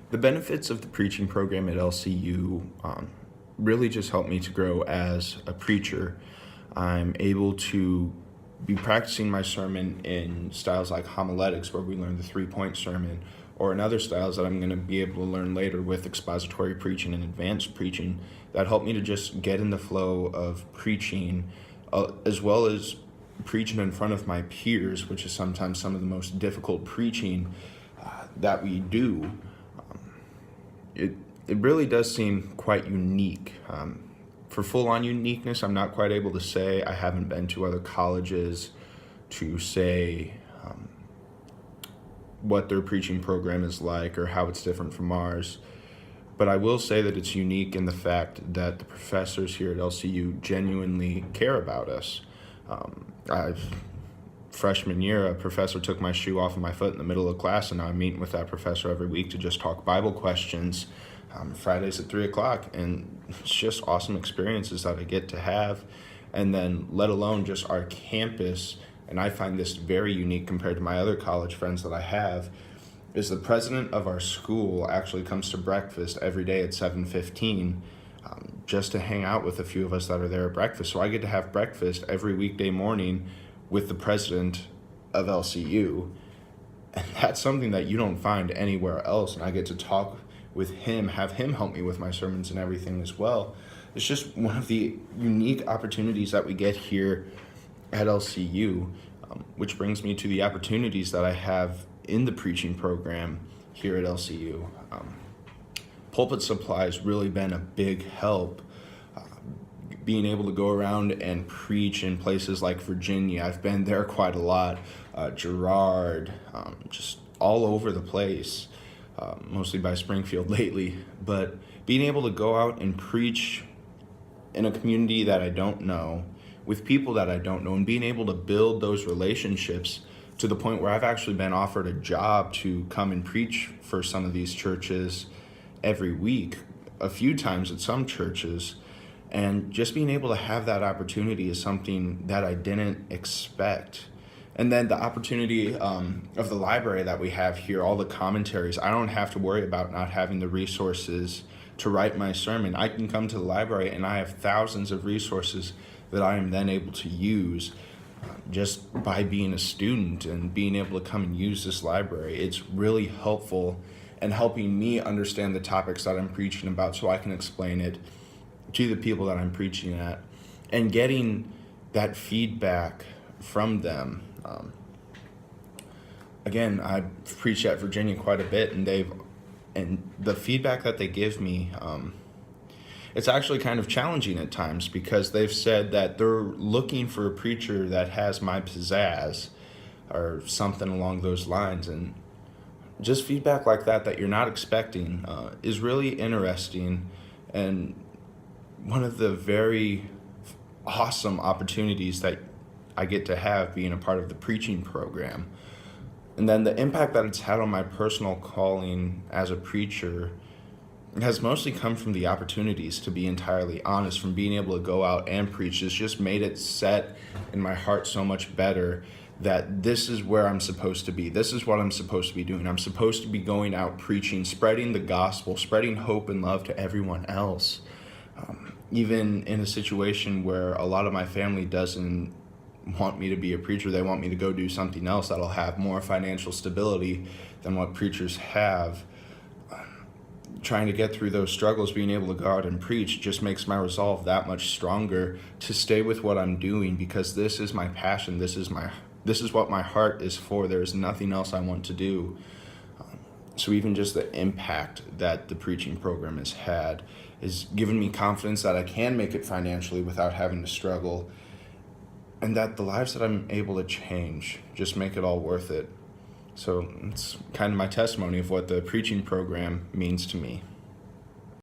The benefits of the preaching program at LCU really just helped me to grow as a preacher. I'm able to be practicing my sermon in styles like homiletics, where we learn the 3-point sermon, or in other styles that I'm going to be able to learn later with expository preaching and advanced preaching that help me to just get in the flow of preaching, as well as preaching in front of my peers, which is sometimes some of the most difficult preaching that we do. It really does seem quite unique. For full-on uniqueness, I'm not quite able to say. I haven't been to other colleges to say what their preaching program is like or how it's different from ours. But I will say that it's unique in the fact that the professors here at LCU genuinely care about us. Freshman year, a professor took my shoe off of my foot in the middle of class, and now I'm meeting with that professor every week to just talk Bible questions, Fridays at 3 o'clock. And it's just awesome experiences that I get to have. And then let alone just our campus, and I find this very unique compared to my other college friends that I have, is the president of our school actually comes to breakfast every day at 7:15 just to hang out with a few of us that are there at breakfast. So I get to have breakfast every weekday morning with the president of LCU. And that's something that you don't find anywhere else. And I get to talk with him, have him help me with my sermons and everything as well. It's just one of the unique opportunities that we get here at LCU, which brings me to the opportunities that I have in the preaching program here at LCU. Pulpit supply has really been a big help. Being able to go around and preach in places like Virginia, I've been there quite a lot, Girard, just all over the place, mostly by Springfield lately. But being able to go out and preach in a community that I don't know, with people that I don't know, and being able to build those relationships to the point where I've actually been offered a job to come and preach for some of these churches every week, a few times at some churches. And just being able to have that opportunity is something that I didn't expect. And then the opportunity of the library that we have here, all the commentaries, I don't have to worry about not having the resources to write my sermon. I can come to the library and I have thousands of resources that I am then able to use just by being a student and being able to come and use this library. It's really helpful and helping me understand the topics that I'm preaching about so I can explain it to the people that I'm preaching at, and getting that feedback from them. Again, I preach at Virginia quite a bit, and the feedback that they give me, it's actually kind of challenging at times, because they've said that they're looking for a preacher that has my pizzazz or something along those lines. And just feedback like that you're not expecting is really interesting, and one of the very awesome opportunities that I get to have being a part of the preaching program. And then the impact that it's had on my personal calling as a preacher has mostly come from the opportunities, to be entirely honest, from being able to go out and preach. It's just made it set in my heart so much better that this is where I'm supposed to be. This is what I'm supposed to be doing. I'm supposed to be going out preaching, spreading the gospel, spreading hope and love to everyone else. Even in a situation where a lot of my family doesn't want me to be a preacher, they want me to go do something else that'll have more financial stability than what preachers have. Trying to get through those struggles, being able to go out and preach just makes my resolve that much stronger to stay with what I'm doing, because this is my passion. This is what my heart is for. There's nothing else I want to do. So even just the impact that the preaching program has had has given me confidence that I can make it financially without having to struggle, and that the lives that I'm able to change just make it all worth it. So it's kind of my testimony of what the preaching program means to me.